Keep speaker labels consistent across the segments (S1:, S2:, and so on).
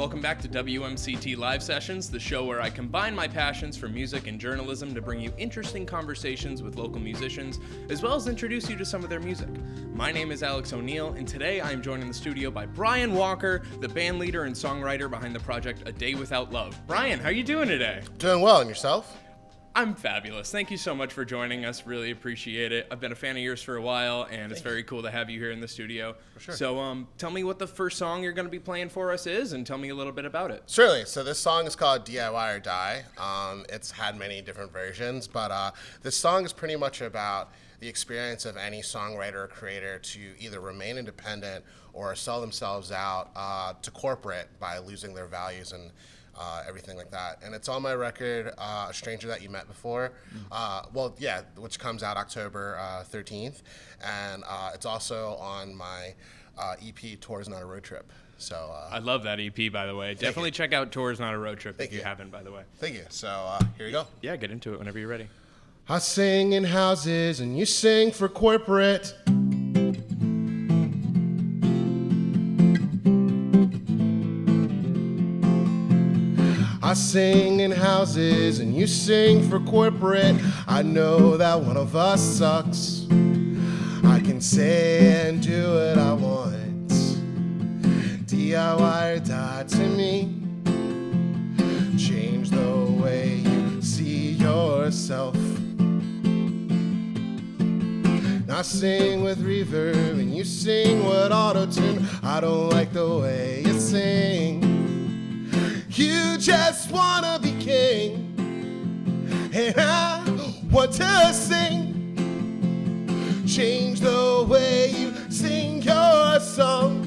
S1: welcome back to WMCT Live Sessions, the show where I combine my passions for music and journalism to bring you interesting conversations with local musicians, as well as introduce you to some of their music. My name is Alex O'Neill, and today I am joined in the studio by Brian Walker, the band leader and songwriter behind the project A Day Without Love. Brian, how are you doing today?
S2: Doing well, and yourself?
S1: I'm fabulous. Thank you so much for joining us. Really appreciate it. I've been a fan of yours for a while, and it's very cool to have you here in the studio.
S2: For sure.
S1: So tell me what the first song you're going to be playing for us is, and tell me a little bit about it.
S2: Certainly. So this song is called DIY or Die. It's had many different versions, but this song is pretty much about the experience of any songwriter or creator to either remain independent or sell themselves out to corporate by losing their values and everything like that. And it's on my record, A Stranger That You Met Before, which comes out October 13th. And it's also on my EP, Tour's Not a Road Trip. So
S1: I love that EP, by the way. Definitely check out Tour's Not a Road Trip if you haven't, by the way.
S2: Thank you. So here you go.
S1: Yeah, get into it whenever you're ready.
S2: I sing in houses and you sing for corporate. I sing in houses and you sing for corporate. I know that one of us sucks. I can say and do what I want. DIY or die to me. Change the way you see yourself. I sing with reverb and you sing with auto-tune. I don't like the way you sing. You just wanna be king, and I want to sing. Change the way you sing your song.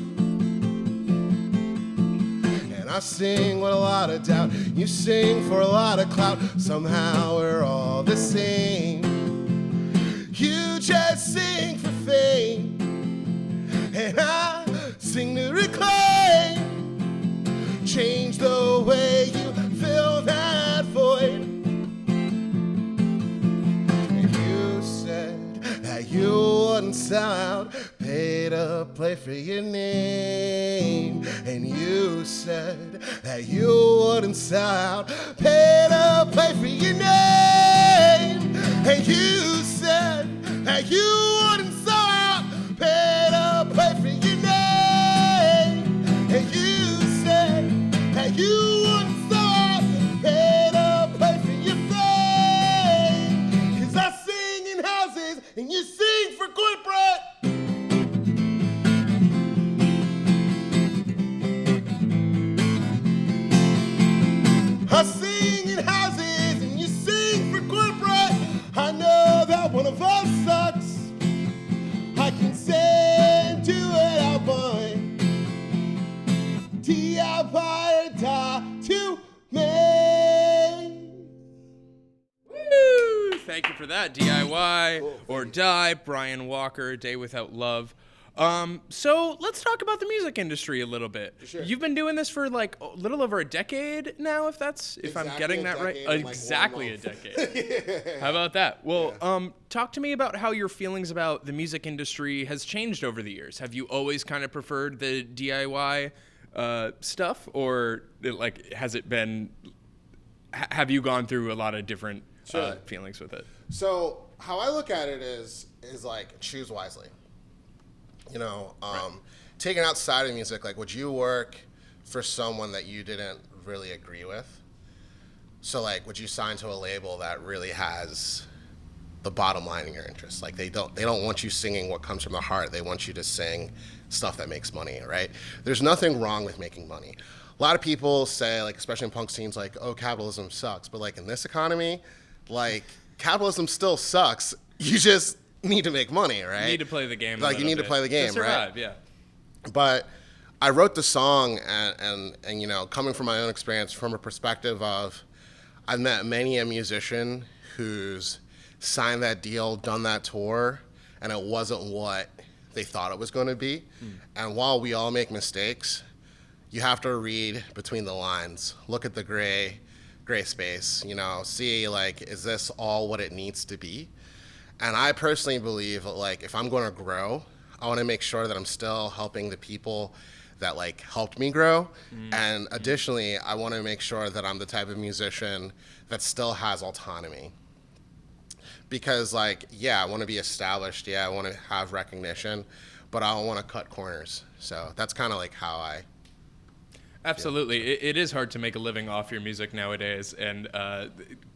S2: And I sing with a lot of doubt, you sing for a lot of clout. Somehow we're all the same. You just sing for fame, and I sing to reclaim. Change the way you fill that void. And you said that you wouldn't sell out, pay to play for your name. And you said that you wouldn't sell out, pay to play for your name. And you said that you wouldn't sell out, pay to play for your name. And you said that you wouldn't stop, pay to play for your fame. 'Cause I sing in houses and you sing for corporate. I sing in houses and you sing for corporate. I know that one of us sucks. I can say and do what I want. DIY or die to me.
S1: Woo! Thank you for that. DIY or Die, Brian Walker, A Day Without Love. So let's talk about the music industry a little bit.
S2: Sure.
S1: You've been doing this for like a little over a decade now, if I'm getting that right. Exactly a decade. How about that? Well, talk to me about how your feelings about the music industry has changed over the years. Have you always kind of preferred the DIY stuff, or has it been? Have you gone through a lot of different feelings with it?
S2: So how I look at it is like choose wisely. You know, taking outside of music, like, would you work for someone that you didn't really agree with? So, like, would you sign to a label that really has the bottom line in your interest? Like, they don't want you singing what comes from the heart. They want you to sing stuff that makes money, right? There's nothing wrong with making money. A lot of people say, like, especially in punk scenes, like, oh, capitalism sucks. But, like, in this economy, like, capitalism still sucks. You just need to make money, right?
S1: You need to play the game.
S2: Like, you need to play the game,
S1: to survive,
S2: right?
S1: Yeah.
S2: But I wrote the song, and you know, coming from my own experience, from a perspective of, I've met many a musician who's signed that deal, done that tour, and it wasn't what they thought it was going to be. And while we all make mistakes, you have to read between the lines, look at the gray space, you know, see, like, is this all what it needs to be? And I personally believe, like, if I'm going to grow, I want to make sure that I'm still helping the people that like helped me grow. And additionally, I want to make sure that I'm the type of musician that still has autonomy. Because like, yeah, I want to be established. Yeah, I want to have recognition, but I don't want to cut corners. So that's kind of like how I.
S1: Absolutely. It is hard to make a living off your music nowadays, and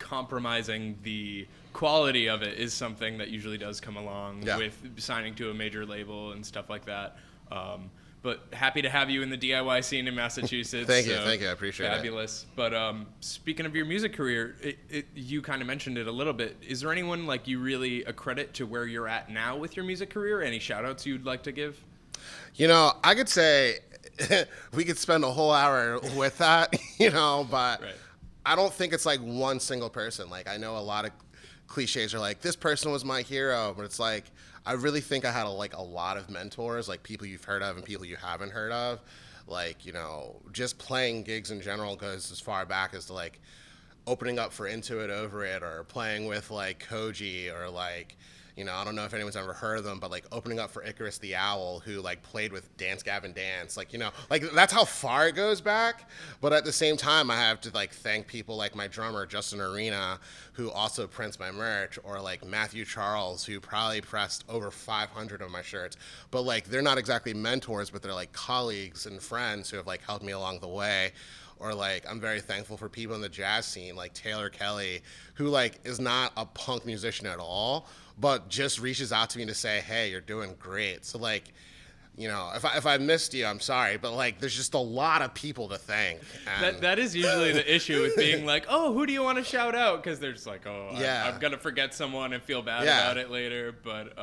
S1: compromising the quality of it is something that usually does come along with signing to a major label and stuff like that. But happy to have you in the DIY scene in Massachusetts.
S2: Thank you, I appreciate it.
S1: Fabulous. But speaking of your music career, you kind of mentioned it a little bit. Is there anyone like you really accredit to where you're at now with your music career? Any shout outs you'd like to give?
S2: You know, I could say we could spend a whole hour with that, you know, but I don't think it's like one single person. Like, I know a lot of cliches are like, this person was my hero, but it's like, I really think I had a lot of mentors, like people you've heard of and people you haven't heard of. Like, you know, just playing gigs in general goes as far back as to like opening up for Into It, Over It, or playing with like Koji, or like, you know, I don't know if anyone's ever heard of them, but like opening up for Icarus the Owl, who like played with Dance Gavin Dance. Like, you know, like that's how far it goes back. But at the same time, I have to like thank people like my drummer, Justin Arena, who also prints my merch, or like Matthew Charles, who probably pressed over 500 of my shirts. But like, they're not exactly mentors, but they're like colleagues and friends who have like helped me along the way. Or like, I'm very thankful for people in the jazz scene, like Taylor Kelly, who like is not a punk musician at all, but just reaches out to me to say, hey, you're doing great. So like, you know, if I missed you, I'm sorry, but like, there's just a lot of people to thank. And
S1: that is usually the issue with being like, oh, who do you want to shout out? Because they're just like, oh, I'm going to forget someone and feel bad about it later. But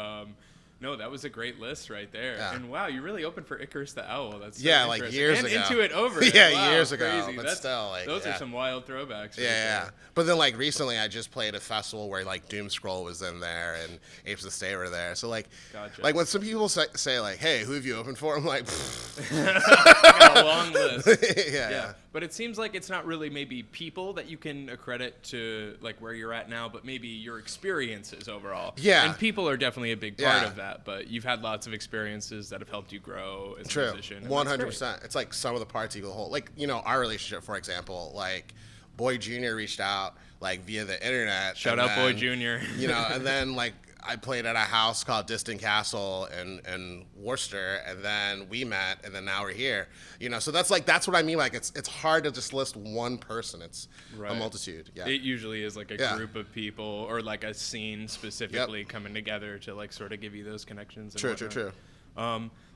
S1: no, that was a great list right there. Yeah. And wow, you really opened for Icarus the Owl. That's so
S2: like years ago.
S1: And Into It, Over It.
S2: Wow, years ago.
S1: Crazy.
S2: But still, like,
S1: those are some wild throwbacks.
S2: Yeah. But then like recently, I just played a festival where like Doom Scroll was in there and Apes of Stay were there. So like, like when some people say like, hey, who have you opened for? I'm like,
S1: I got a long list.
S2: yeah.
S1: But it seems like it's not really maybe people that you can accredit to like where you're at now, but maybe your experiences overall.
S2: Yeah.
S1: And people are definitely a big part of that, but you've had lots of experiences that have helped you grow as a musician.
S2: 100%. It's like some of the parts you hold. Like, you know, our relationship, for example, like Boy Jr. reached out like via the internet.
S1: Shout out Boy Jr.
S2: You know, and then like I played at a house called Distant Castle in Worcester, and then we met, and then now we're here. You know, so that's what I mean. Like it's hard to just list one person. It's a multitude. Yeah.
S1: It usually is like a group of people or like a scene specifically coming together to like sort of give you those connections. And
S2: True.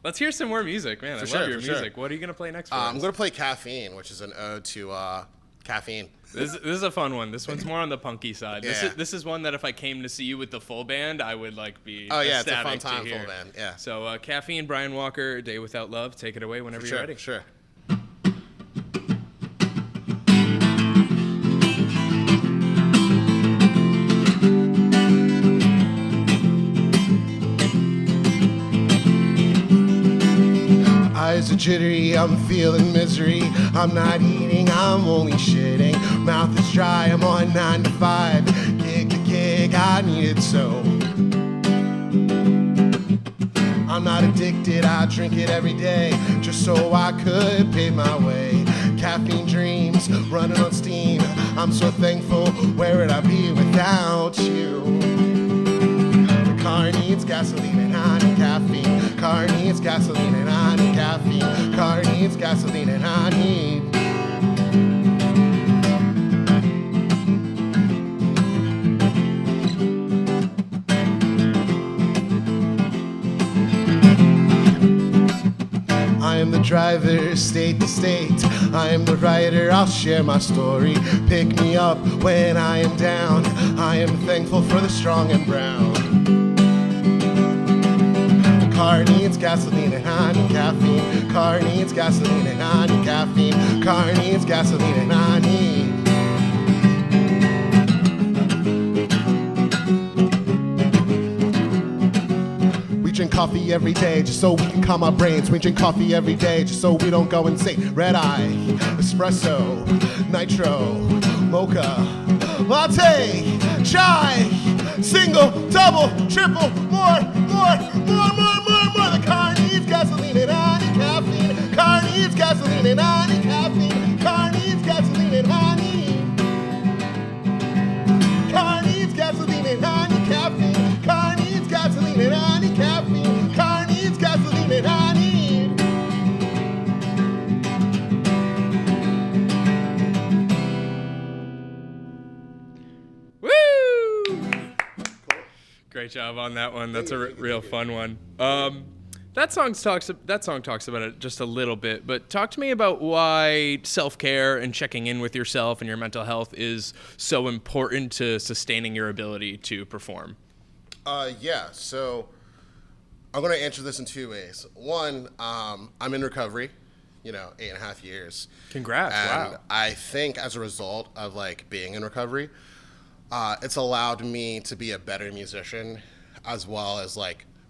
S1: Let's hear some more music, man. I love your music. What are you gonna play next?
S2: I'm gonna play Caffeine, which is an ode to caffeine.
S1: This is a fun one. This one's more on the punky side. This is one that if I came to see you with the full band, I would like be
S2: it's a fun
S1: ecstatic
S2: time,
S1: to hear.
S2: full band. Yeah.
S1: So Caffeine, Brian Walker, Day Without Love. Take it away whenever you're ready.
S2: Sure. Eyes are jittery, I'm feeling misery. I'm not eating, I'm only shitting. Mouth is dry, I'm on 9 to 5. Gig to gig, I need it so. I'm not addicted, I drink it every day, just so I could pay my way. Caffeine dreams, running on steam. I'm so thankful, where would I be without you? The car needs gasoline and I need caffeine. Car needs gasoline and I need caffeine. Car needs gasoline and I need. I am the driver, state to state. I am the writer, I'll share my story. Pick me up when I am down. I am thankful for the strong and brown. Car needs gasoline and I need caffeine. Car needs gasoline and I need caffeine. Car needs gasoline and I need. We drink coffee every day just so we can calm our brains. We drink coffee every day just so we don't go insane. Red eye, espresso, nitro, mocha, latte, chai, single, double, triple, more. The car needs gasoline and I need caffeine. Car gasoline and honey. Caffeine. Car needs gasoline and honey. Car needs gasoline and honey. Caffeine. Car needs gasoline and honey. Caffeine. Car needs gasoline and honey.
S1: Great job on that one. That's a real fun one. That song talks about it just a little bit, but talk to me about why self-care and checking in with yourself and your mental health is so important to sustaining your ability to perform.
S2: So I'm going to answer this in two ways. One, I'm in recovery, 8.5 years.
S1: Congrats.
S2: And
S1: wow.
S2: I think as a result of being in recovery, it's allowed me to be a better musician as well as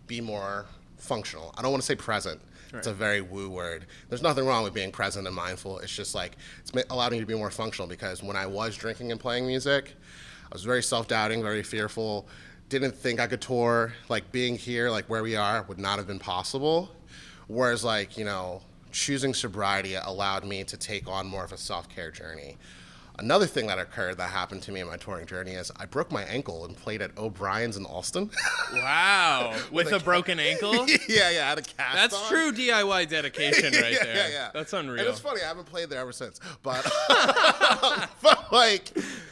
S2: be more functional. I don't want to say present. Right. It's a very woo word. There's nothing wrong with being present and mindful. It's just it's allowed me to be more functional, because when I was drinking and playing music, I was very self-doubting, very fearful, didn't think I could tour. Being here, where we are, would not have been possible. Whereas choosing sobriety allowed me to take on more of a self-care journey. Another thing that happened to me in my touring journey is I broke my ankle and played at O'Brien's in Alston.
S1: Wow. With a broken ankle?
S2: Yeah, I had a cast
S1: That's
S2: on.
S1: True DIY dedication right there.
S2: Yeah.
S1: That's unreal.
S2: And it's funny, I haven't played there ever since. But,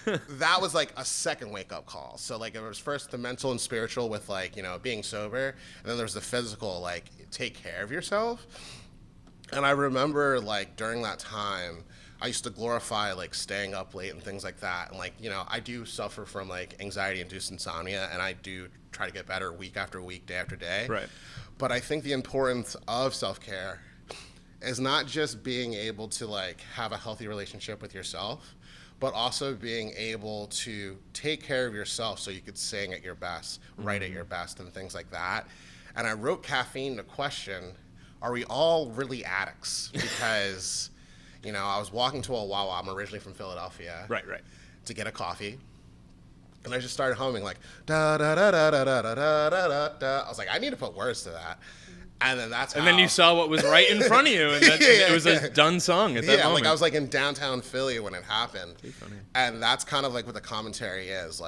S2: that was a second wake-up call. So, it was first the mental and spiritual with, being sober. And then there was the physical, take care of yourself. And I remember, during that time, I used to glorify staying up late and things like that. And I do suffer from anxiety-induced insomnia, and I do try to get better week after week, day after day.
S1: Right.
S2: But I think the importance of self-care is not just being able to have a healthy relationship with yourself, but also being able to take care of yourself so you could sing at your best, write at your best, and things like that. And I wrote Caffeine to question, are we all really addicts? Because I was walking to a Wawa. I'm originally from Philadelphia.
S1: Right.
S2: To get a coffee. And I just started humming da da da da da da da da da. I was I need to put words to that. And then then
S1: you saw what was right in front of you, and it was a done song at that moment.
S2: I was in downtown Philly when it happened.
S1: Funny.
S2: And that's kind of what the commentary is.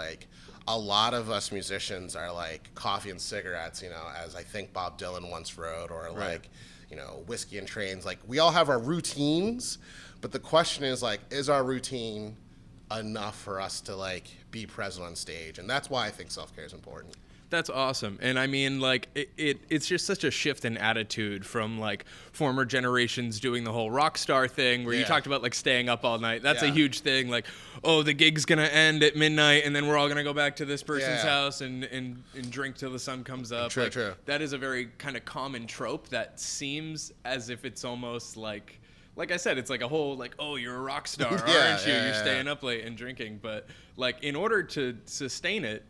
S2: A lot of us musicians are coffee and cigarettes, as I think Bob Dylan once wrote, or
S1: right.
S2: Whiskey and trains. We all have our routines, but the question is our routine enough for us to be present on stage? And that's why I think self-care is important.
S1: That's awesome. And I mean, it's just such a shift in attitude from former generations doing the whole rock star thing where you talked about staying up all night. That's a huge thing. The gig's going to end at midnight and then we're all going to go back to this person's house and drink till the sun comes up.
S2: True.
S1: That is a very kind of common trope that seems as if it's almost like I said, it's a whole oh, you're a rock star, aren't you? You're staying up late and drinking. But in order to sustain it,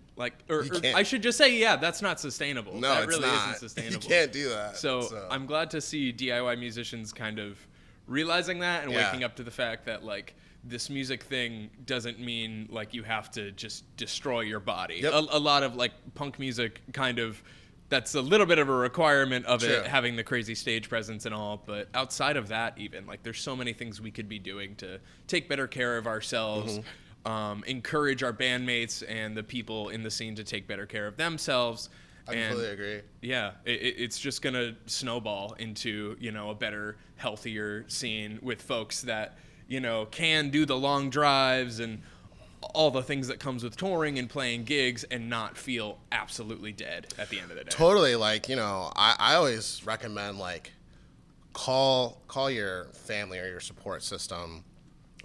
S1: or I should just say, that's not sustainable.
S2: No,
S1: that
S2: it's
S1: really
S2: not.
S1: isn't sustainable.
S2: You can't do that.
S1: So I'm glad to see DIY musicians kind of realizing that and waking up to the fact that this music thing doesn't mean you have to just destroy your body.
S2: Yep.
S1: A lot of punk music kind of, that's a little bit of a requirement of it, having the crazy stage presence and all. But outside of that, even there's so many things we could be doing to take better care of ourselves. Mm-hmm. Encourage our bandmates and the people in the scene to take better care of themselves.
S2: I completely agree.
S1: Yeah, it's just going to snowball into, a better, healthier scene with folks that, can do the long drives and all the things that comes with touring and playing gigs and not feel absolutely dead at the end of the day.
S2: Totally. I always recommend, call your family or your support system.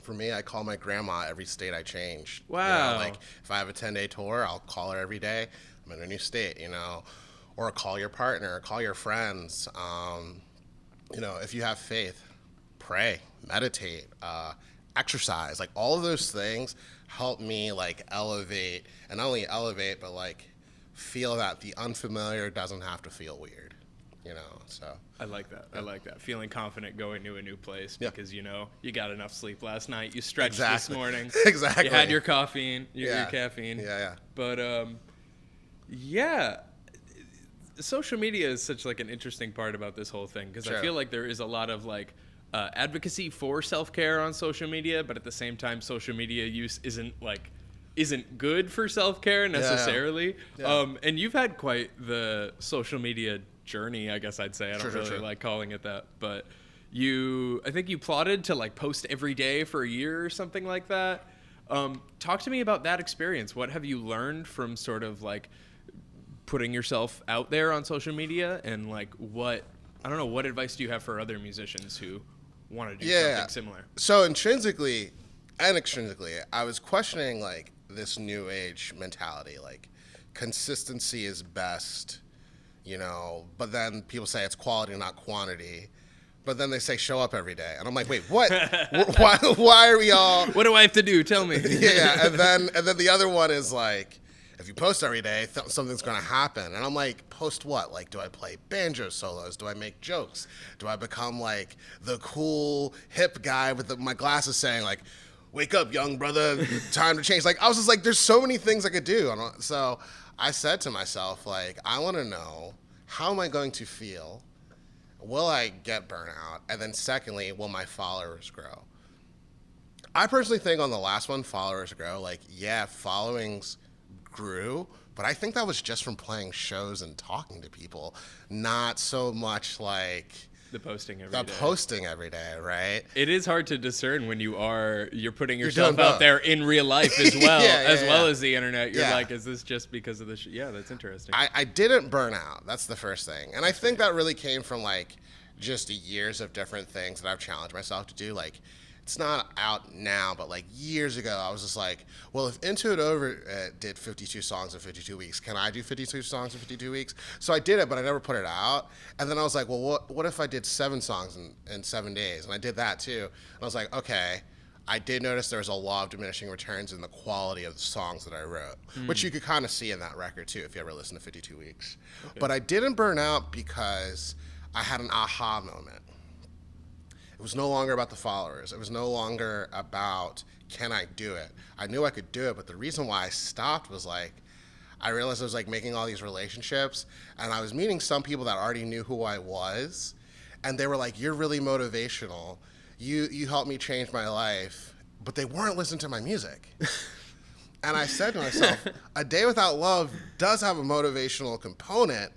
S2: For me, I call my grandma every state I change.
S1: Wow.
S2: If I have a 10-day tour, I'll call her every day. I'm in a new state, or call your partner, call your friends. If you have faith, pray, meditate, exercise. All of those things help me elevate, and not only elevate, but feel that the unfamiliar doesn't have to feel weird. So
S1: I like that. Feeling confident going to a new place because you got enough sleep last night. You stretched this morning.
S2: Exactly.
S1: You had your caffeine. Your caffeine.
S2: Yeah.
S1: But social media is such an interesting part about this whole thing because I feel there is a lot of advocacy for self-care on social media, but at the same time, social media use isn't good for self-care necessarily.
S2: Yeah.
S1: And you've had quite the social media journey, I guess I'd say. I don't really like calling it that, but I think you plotted to like post every day for a year or something like that. Talk to me about that experience. What have you learned from sort of like putting yourself out there on social media, and like what advice do you have for other musicians who want to do something similar?
S2: So intrinsically and extrinsically, I was questioning like this new age mentality, like consistency is best, but then people say it's quality, not quantity. But then they say show up every day, and I'm like, wait, what? why are we all?
S1: What do I have to do? Tell me.
S2: Yeah, and then the other one is like, if you post every day, something's gonna happen. And I'm like, post what? Like, do I play banjo solos? Do I make jokes? Do I become like the cool hip guy with my glasses saying like, wake up, young brother, time to change? Like, I was just like, there's so many things I could do. So I said to myself, like, I want to know, how am I going to feel? Will I get burnout? And then secondly, will my followers grow? I personally think on the last one, followers grow. Like, yeah, followings grew, but I think that was just from playing shows and talking to people, not so much like
S1: the posting every day,
S2: right?
S1: It is hard to discern when you're putting yourself out there in real life as well, well as the internet. You're like, is this just because of the yeah, that's interesting.
S2: I didn't burn out. That's the first thing. And I think that really came from like just years of different things that I've challenged myself to do. Like, it's not out now, but like years ago, I was just like, well, if Into It Over did 52 songs in 52 weeks, can I do 52 songs in 52 weeks? So I did it, but I never put it out. And then I was like, well, what if I did 7 songs in 7 days? And I did that too. And I was like, okay, I did notice there was a law of diminishing returns in the quality of the songs that I wrote, which you could kind of see in that record too, if you ever listen to 52 Weeks. Okay. But I didn't burn out because I had an aha moment. It was no longer about the followers. It was no longer about, can I do it? I knew I could do it, but the reason why I stopped was like, I realized I was like making all these relationships, and I was meeting some people that already knew who I was, and they were like, you're really motivational. You helped me change my life, but they weren't listening to my music. And I said to myself, A Day Without Love does have a motivational component,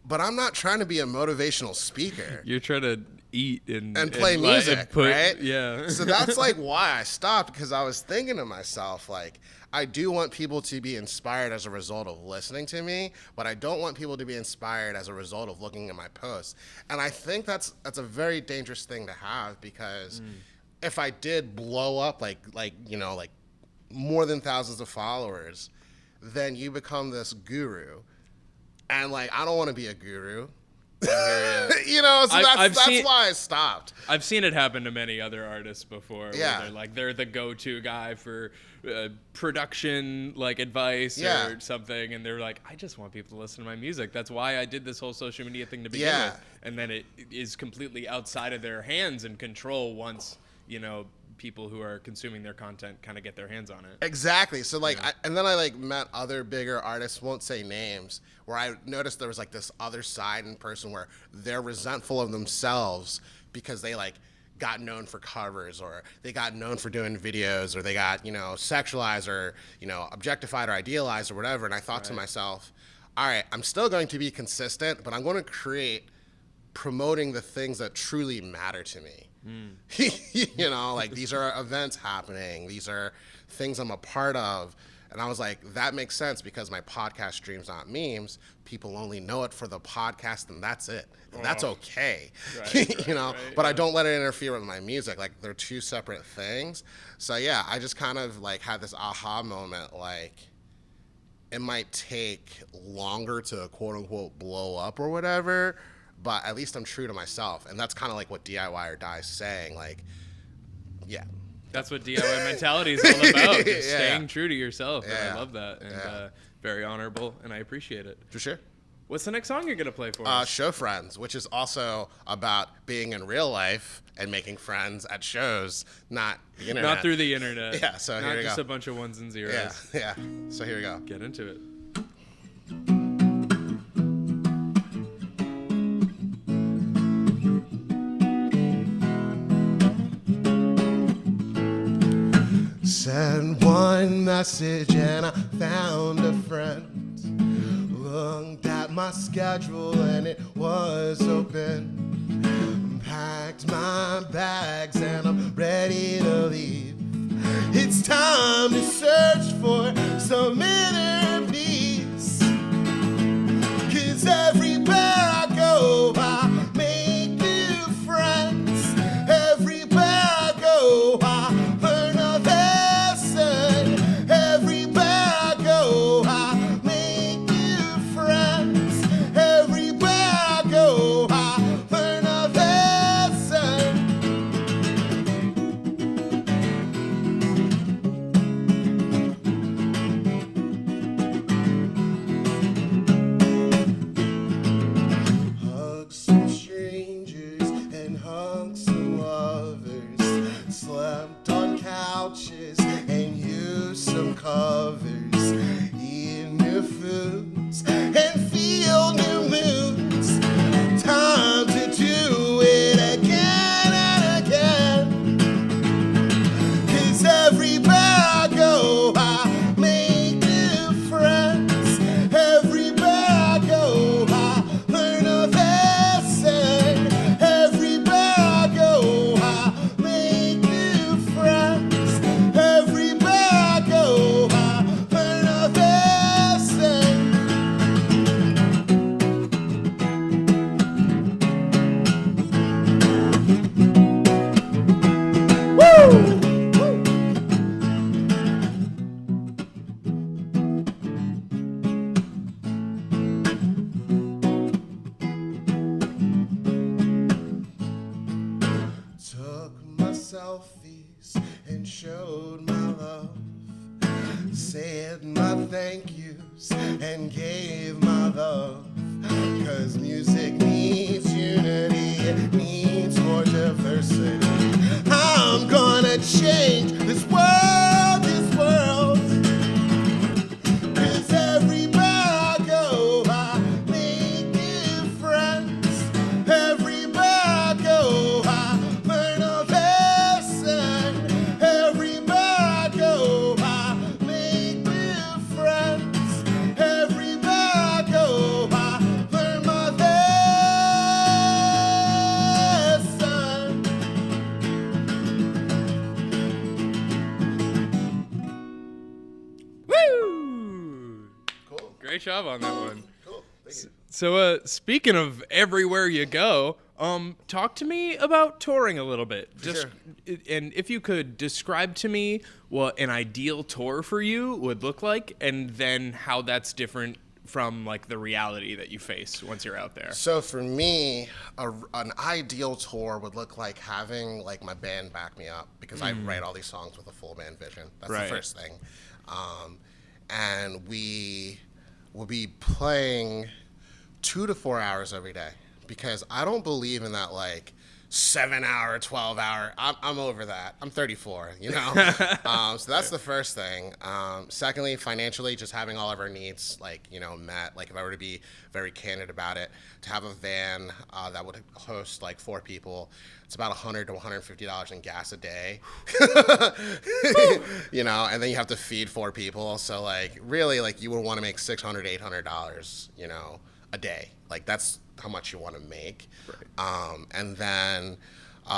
S2: but I'm not trying to be a motivational speaker.
S1: You're trying to eat and
S2: play music, right?
S1: Yeah.
S2: So that's like why I stopped, because I was thinking to myself, like, I do want people to be inspired as a result of listening to me, but I don't want people to be inspired as a result of looking at my posts. And I think that's a very dangerous thing to have, because if I did blow up like more than thousands of followers, then you become this guru. And like, I don't want to be a guru. So that's why I stopped.
S1: I've seen it happen to many other artists before. Yeah. Where they're the go-to guy for production, like advice or something, and they're like, I just want people to listen to my music. That's why I did this whole social media thing to begin with. And then it is completely outside of their hands and control once, people who are consuming their content kind of get their hands on it.
S2: Exactly. So and then I met other bigger artists, won't say names, where I noticed there was like this other side in person where they're resentful of themselves because they got known for covers, or they got known for doing videos, or they got, sexualized or, objectified or idealized or whatever. And I thought to myself, all right, I'm still going to be consistent, but I'm going to create promoting the things that truly matter to me. These are events happening. These are things I'm a part of. And I was like, that makes sense, because my podcast stream's not memes. People only know it for the podcast, and that's it. And that's okay. But I don't let it interfere with my music. Like, they're two separate things. So yeah, I just kind of had this aha moment. Like, it might take longer to quote unquote blow up or whatever, but at least I'm true to myself. And that's kind of like what DIY or Die is saying. Like, yeah.
S1: That's what DIY mentality is all about. Just staying true to yourself. And I love that. And very honorable, and I appreciate it.
S2: For sure.
S1: What's the next song you're going to play for us?
S2: Show Friends, which is also about being in real life and making friends at shows, not the internet.
S1: Not through the internet.
S2: Yeah, so here we go.
S1: Not just a bunch of ones and zeros.
S2: Yeah. So here we go.
S1: Get into it.
S2: Sent one message and I found a friend. Looked at my schedule and it was open. Packed my bags and I'm ready to leave. It's time to search for some inner peace. 'Cause everywhere I go, I make new friends. Everywhere I go, I learn a lesson. Everywhere I go, I make new friends. Everywhere I go, I learn a lesson. Hug some strangers and hug some lovers. Slept on couches and used some covers. Eat new foods and feel new moods. Time to do it again and again. 'Cause everywhere I go, I make new friends. Everywhere I go, I learn a lesson. Everywhere I go, I make new friends. Everywhere I go, I learn a lesson. Woo! Took my selfies and showed my love. Said my thank yous and gave my love. 'Cause music needs unity, it needs more diversity. I'm gonna change this world, this world. 'Cause everywhere I go, I make new friends. Everywhere I go, I learn a lesson. Everywhere I go, I make new friends. Everywhere I go, I learn my lesson.
S1: Woo!
S2: Cool.
S1: Great job on that one.
S2: Cool. Thank you.
S1: So, speaking of everywhere you go, talk to me about touring a little bit.
S2: Sure.
S1: And if you could describe to me what an ideal tour for you would look like, and then how that's different from like the reality that you face once you're out there.
S2: So for me, an ideal tour would look like having like my band back me up, because I write all these songs with a full band vision. That's
S1: Right.
S2: the first thing. And we will be playing 2 to 4 hours every day, because I don't believe in that like 7-hour, 12-hour. I'm over that. I'm 34, you know? So that's the first thing. Secondly, financially, just having all of our needs, like, you know, met. Like, if I were to be very candid about it, to have a van that would host like 4 people, it's about $100 to $150 in gas a day. You know, and then you have to feed 4 people. So like, really, like, you would want to make $600, $800, you know, a day. Like, that's how much you want to make. Right. And then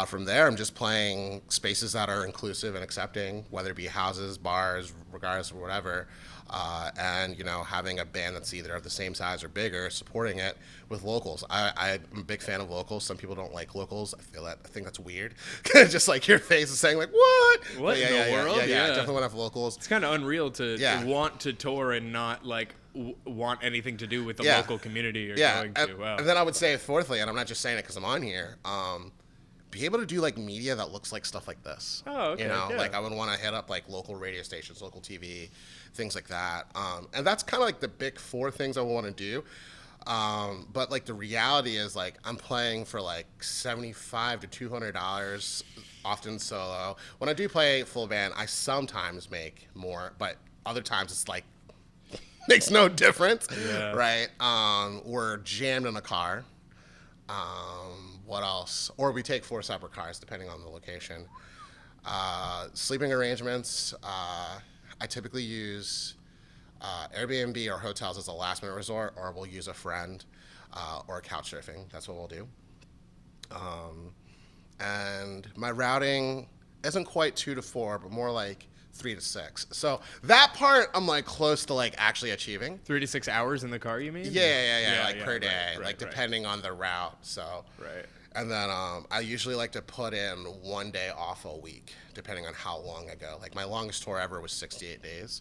S2: from there, I'm just playing spaces that are inclusive and accepting, whether it be houses, bars, regardless of whatever. And, you know, having a band that's either of the same size or bigger, supporting it with locals. I'm a big fan of locals. Some people don't like locals. I think that's weird. Just like your face is saying like, what?
S1: What in the world?
S2: Yeah, definitely want to have locals.
S1: It's kind of unreal to want to tour and not like want anything to do with the local community you're going to. Wow.
S2: And then I would say, fourthly, and I'm not just saying it because I'm on here, be able to do like media that looks like stuff like this.
S1: Oh, okay.
S2: You know, like I would want to hit up like local radio stations, local TV, things like that. And that's kind of like the big 4 things I want to do. But like the reality is like I'm playing for like $75 to $200, often solo. When I do play full band, I sometimes make more, but other times it's like makes no difference, right? We're jammed in a car. What else? Or we take 4 separate cars, depending on the location. Sleeping arrangements, I typically use Airbnb or hotels as a last minute resort, or we'll use a friend or couch surfing. That's what we'll do. And my routing isn't quite 2 to 4, but more like 3 to 6. So that part I'm like close to like actually achieving.
S1: 3 to 6 hours in the car, you mean?
S2: Yeah, like per day, like depending on the route. So and then I usually like to put in 1 day off a week, depending on how long I go. Like my longest tour ever was 68 days,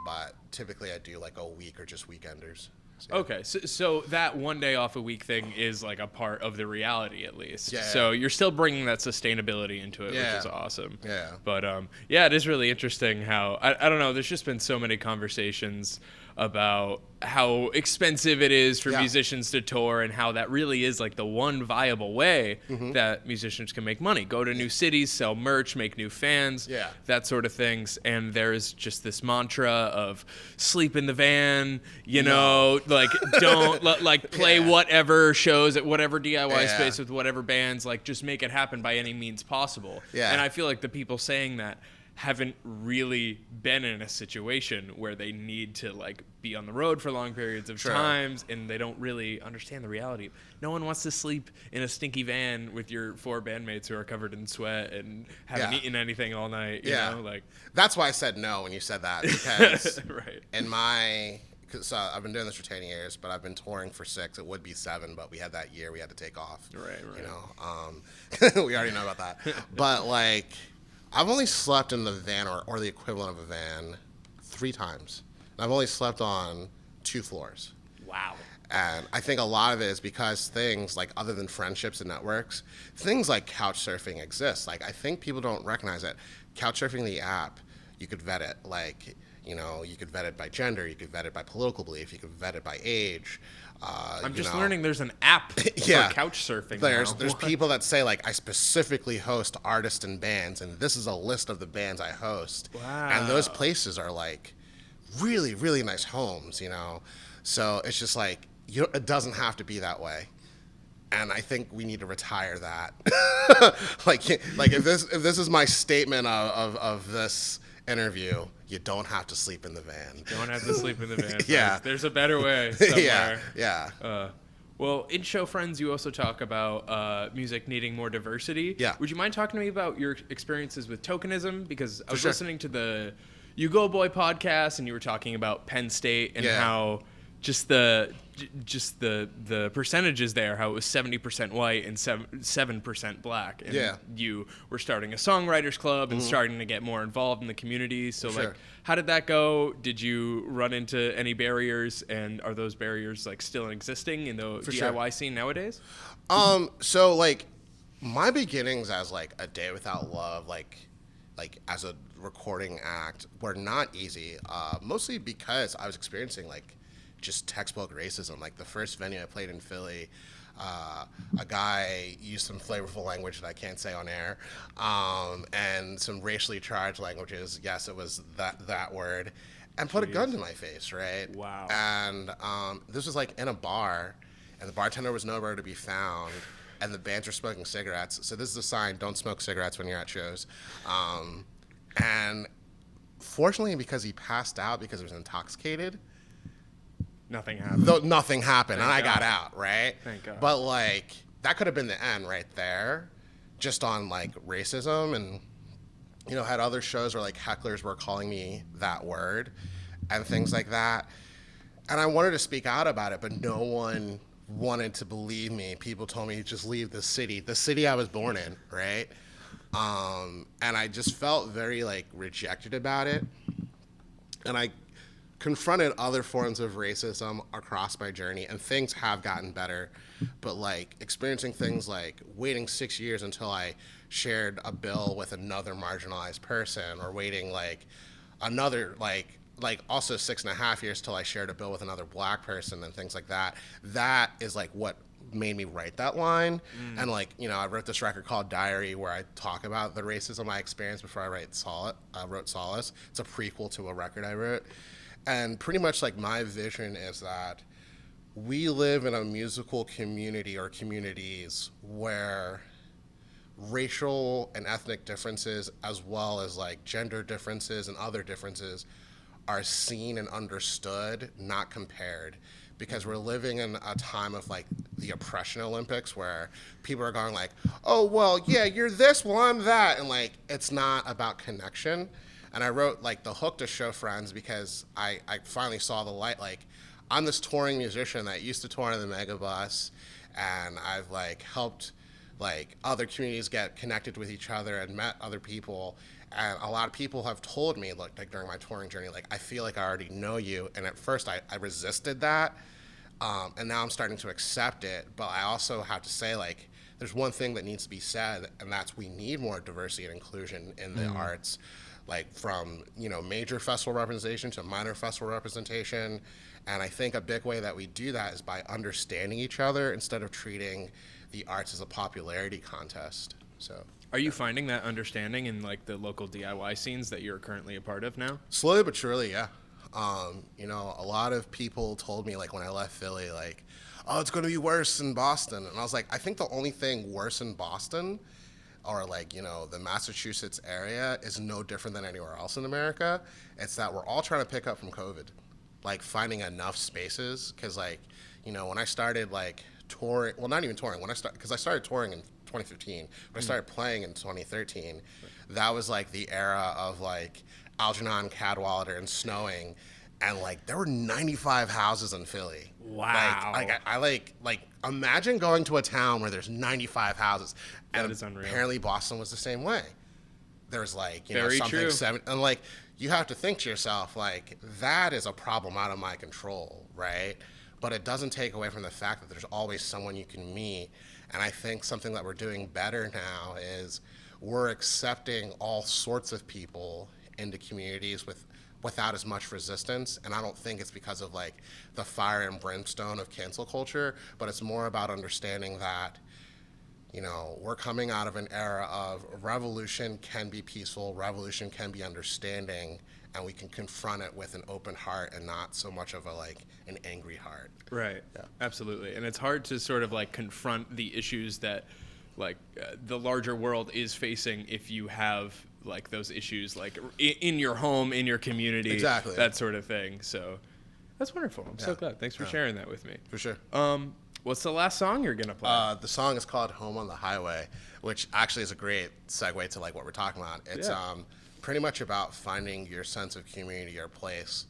S2: but typically I do like a week or just weekenders. So.
S1: Okay, so that 1 day off a week thing is like a part of the reality, at least.
S2: Yeah.
S1: So you're still bringing that sustainability into it, which is awesome.
S2: Yeah.
S1: But yeah, it is really interesting how I don't know. There's just been so many conversations about how expensive it is for musicians to tour, and how that really is like the one viable way that musicians can make money. Go to new cities, sell merch, make new fans, that sort of things. And there's just this mantra of sleep in the van, you know, like don't like play whatever shows at whatever DIY space with whatever bands, like just make it happen by any means possible. And I feel like the people saying that haven't really been in a situation where they need to like be on the road for long periods of times, and they don't really understand the reality. No one wants to sleep in a stinky van with your 4 bandmates who are covered in sweat and haven't eaten anything all night. You know, like
S2: that's why I said no when you said that, because in my so I've been doing this for 10 years, but I've been touring for 6. It would be 7, but we had that year we had to take off. You know, we already know about that. But like, I've only slept in the van or the equivalent of a van 3 times. And I've only slept on 2 floors.
S1: Wow.
S2: And I think a lot of it is because things like, other than friendships and networks, things like couch surfing exist. Like, I think people don't recognize it. Couch surfing, the app, you could vet it. Like, you know, you could vet it by gender, you could vet it by political belief, you could vet it by age.
S1: I'm just learning there's an app for couch surfing.
S2: There's people that say like, I specifically host artists and bands, and this is a list of the bands I host.
S1: Wow.
S2: And those places are like really, really nice homes, you know. So it's just like, it doesn't have to be that way. And I think we need to retire that. like if this is my statement of this interview, you don't have to sleep in the van.
S1: You don't have to sleep in the van. There's a better way somewhere. Well, in Show Friends, you also talk about music needing more diversity. Would you mind talking to me about your experiences with tokenism? Because I was listening to the You Go Boy podcast, and you were talking about Penn State and how just the percentages there, how it was 70% white and 7% black, and you were starting a songwriters club and starting to get more involved in the community. So like, how did that go? Did you run into any barriers, and are those barriers like still existing in the DIY scene nowadays?
S2: So like, my beginnings as like A Day Without Love, like as a recording act, were not easy, mostly because I was experiencing like just textbook racism. Like the first venue I played in Philly, a guy used some flavorful language that I can't say on air, and some racially charged languages. Yes, it was that word, and put a gun to my face, right?
S1: Wow.
S2: And this was like in a bar, and the bartender was nowhere to be found, and the bands were smoking cigarettes. So this is a sign: don't smoke cigarettes when you're at shows. And fortunately, because he passed out because he was intoxicated,
S1: nothing happened.
S2: Nothing happened, and I got out, right?
S1: Thank God.
S2: But like, that could have been the end right there, just on like racism. And you know, had other shows where like hecklers were calling me that word and things like that, and I wanted to speak out about it, but no one wanted to believe me. People told me, just leave the city I was born in, right? And I just felt very like rejected about it, and I confronted other forms of racism across my journey, and things have gotten better. But like, experiencing things like waiting 6 years until I shared a bill with another marginalized person, or waiting like another like also 6.5 years till I shared a bill with another black person, and things like that. That is like what made me write that line. And like, you know, I wrote this record called Diary, where I talk about the racism I experienced before I wrote Solace. It's a prequel to a record I wrote. And pretty much like, my vision is that we live in a musical community, or communities, where racial and ethnic differences, as well as like gender differences and other differences, are seen and understood, not compared. Because we're living in a time of like the oppression Olympics where people are going like, oh, well, yeah, you're this, well, I'm that. And like, it's not about connection. And I wrote like the hook to show friends because I finally saw the light. Like, I'm this touring musician that used to tour in the Megabus, and I've like helped like other communities get connected with each other and met other people. And a lot of people have told me, like during my touring journey, like, I feel like I already know you. And at first I resisted that. And now I'm starting to accept it. But I also have to say, like, there's one thing that needs to be said, and that's we need more diversity and inclusion in the arts, like from, you know, major festival representation to minor festival representation. And I think a big way that we do that is by understanding each other instead of treating the arts as a popularity contest. So.
S1: Are you finding that understanding in like the local DIY scenes that you're currently a part of now?
S2: Slowly but surely, yeah. You know, a lot of people told me like when I left Philly, like, oh, it's going to be worse in Boston. And I was like, I think the only thing worse in Boston or like, you know, the Massachusetts area is no different than anywhere else in America. It's that we're all trying to pick up from COVID, like finding enough spaces. Cause like, you know, when I started like touring, well, not even touring, cause I started touring in 2015, but I started playing in 2013. That was like the era of like Algernon, Cadwallader, and snowing, and like there were 95 houses in Philly.
S1: Wow.
S2: Like I like imagine going to a town where there's 95 houses.
S1: That is unreal.
S2: Apparently Boston was the same way. There's like, you know,
S1: Very
S2: something
S1: true.
S2: and like you have to think to yourself, like, that is a problem out of my control, right? But it doesn't take away from the fact that there's always someone you can meet. And I think something that we're doing better now is we're accepting all sorts of people into communities without as much resistance. And I don't think it's because of like the fire and brimstone of cancel culture, but it's more about understanding that, you know, we're coming out of an era of revolution can be peaceful, revolution can be understanding, and we can confront it with an open heart and not so much of a like an angry heart.
S1: Right. Yeah. Absolutely. And it's hard to sort of like confront the issues that like the larger world is facing if you have like those issues like in your home, in your community,
S2: exactly,
S1: that sort of thing. So that's wonderful. I'm so glad. Thanks for sharing that with me.
S2: For sure.
S1: What's the last song you're gonna play?
S2: The song is called "Home on the Highway," which actually is a great segue to like what we're talking about. It's pretty much about finding your sense of community or place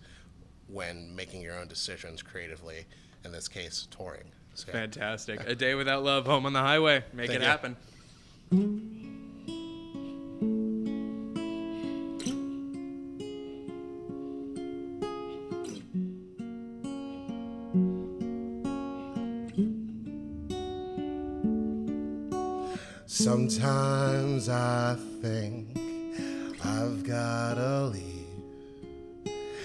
S2: when making your own decisions creatively. In this case, touring. So,
S1: Fantastic. A Day Without Love, Home on the Highway. Make it happen.
S2: Sometimes I think I've gotta leave,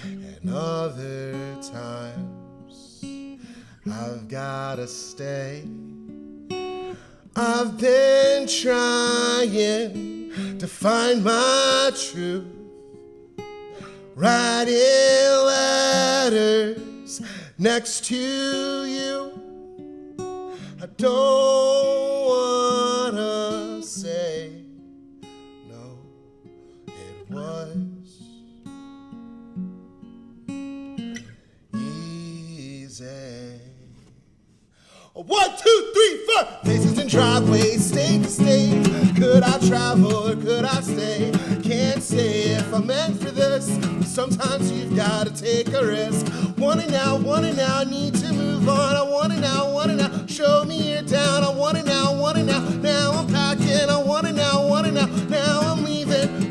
S2: and other times I've gotta stay. I've been trying to find my truth, writing letters next to you. I don't wanna say no, it was easy. 1, 2, 3, 4. Places and driveways, state to state. Could I travel or could I stay? Can't say if I'm meant for this. Sometimes you've gotta take a risk. Want it now, need to move on. I want it now, show me you're down. I want it now, now I'm packing. I want it now, now I'm leaving.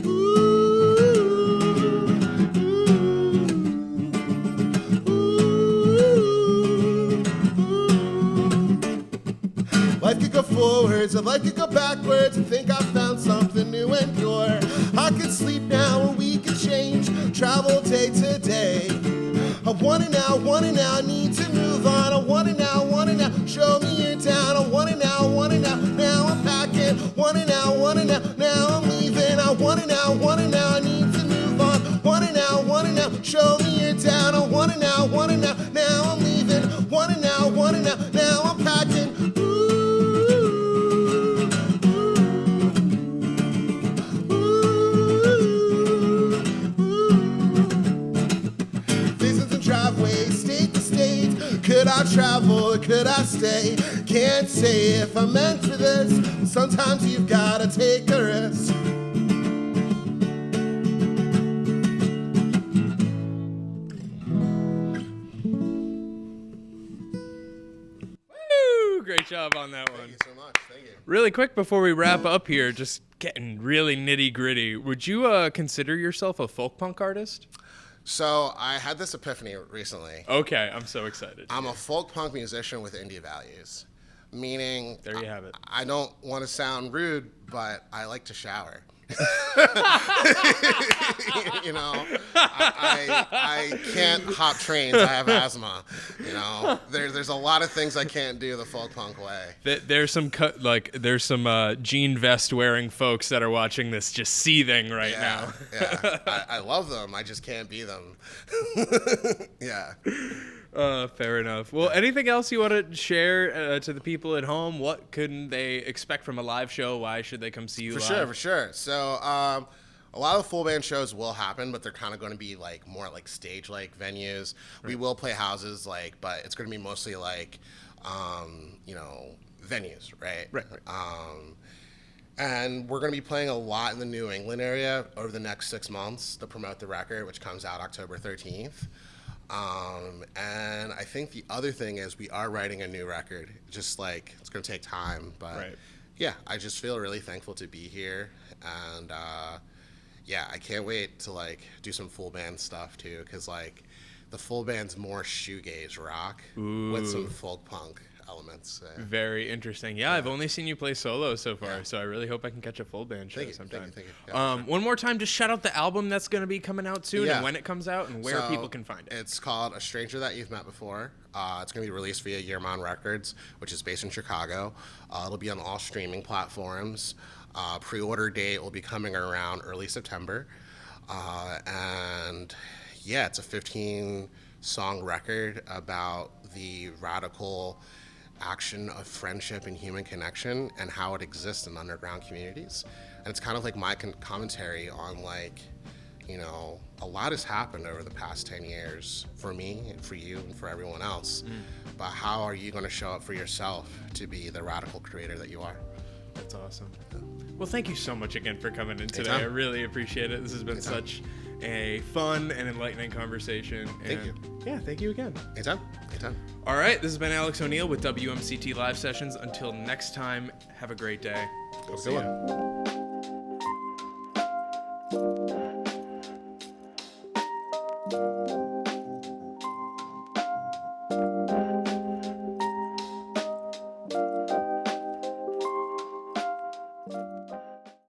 S2: Life could go forwards, or life could go backwards, and think I found something new and pure. I could sleep now, or we could change, travel day to day. I want it now, need to move on. I want it now, show me you're down. I want it now, now I'm packing. Want it now, now I'm leaving. I want it now, I need to move on. Want it now, show me you're down. I want it now, now I'm leaving. Want it now, now I'm packing. Could I travel or could I stay? Can't say if I'm meant for this. Sometimes you've gotta take a risk.
S1: Woo! Great job on that one.
S2: Thank you so much. Thank you.
S1: Really quick before we wrap up here, just getting really nitty gritty. Would you consider yourself a folk punk artist?
S2: So I had this epiphany recently.
S1: Okay, I'm so excited.
S2: I'm a folk punk musician with indie values, meaning
S1: there you have it.
S2: I don't want to sound rude, but I like to shower. You know, I can't hop trains. I have asthma. You know, there's a lot of things I can't do the folk punk way.
S1: There's some jean vest wearing folks that are watching this just seething right now.
S2: Yeah, I love them. I just can't be them. Yeah.
S1: Fair enough. Well, anything else you want to share to the people at home? What can they expect from a live show? Why should they come see you live?
S2: For sure. So a lot of full band shows will happen, but they're kind of going to be like more like stage-like venues. Right. We will play houses, but it's going to be mostly like, venues, right?
S1: Right.
S2: And we're going to be playing a lot in the New England area over the next 6 months to promote the record, which comes out October 13th. And I think the other thing is we are writing a new record. Just like it's going to take time, but
S1: right.
S2: Yeah, I just feel really thankful to be here, and I can't wait to like do some full band stuff too, because like the full band's more shoegaze rock with some folk punk elements.
S1: Very interesting. Yeah, I've only seen you play solo so far, so I really hope I can catch a full band show sometime.
S2: Thank you. Yeah, sure.
S1: One more time, just shout out the album that's going to be coming out soon and when it comes out and where people can find it.
S2: It's called A Stranger That You've Met Before. It's going to be released via Yearmon Records, which is based in Chicago. It'll be on all streaming platforms. Pre-order date will be coming around early September. And yeah, it's a 15-song record about the radical action of friendship and human connection and how it exists in underground communities. And it's kind of like my commentary on like, a lot has happened over the past 10 years for me and for you and for everyone else. But how are you going to show up for yourself to be the radical creator that you are?
S1: That's awesome. Well, thank you so much again for coming in today. I really appreciate it. This has been such a fun and enlightening conversation.
S2: Thank you.
S1: Yeah, thank you again.
S2: Anytime.
S1: All right, this has been Alex O'Neill with WMCT Live Sessions. Until next time, have a great day. We'll see you.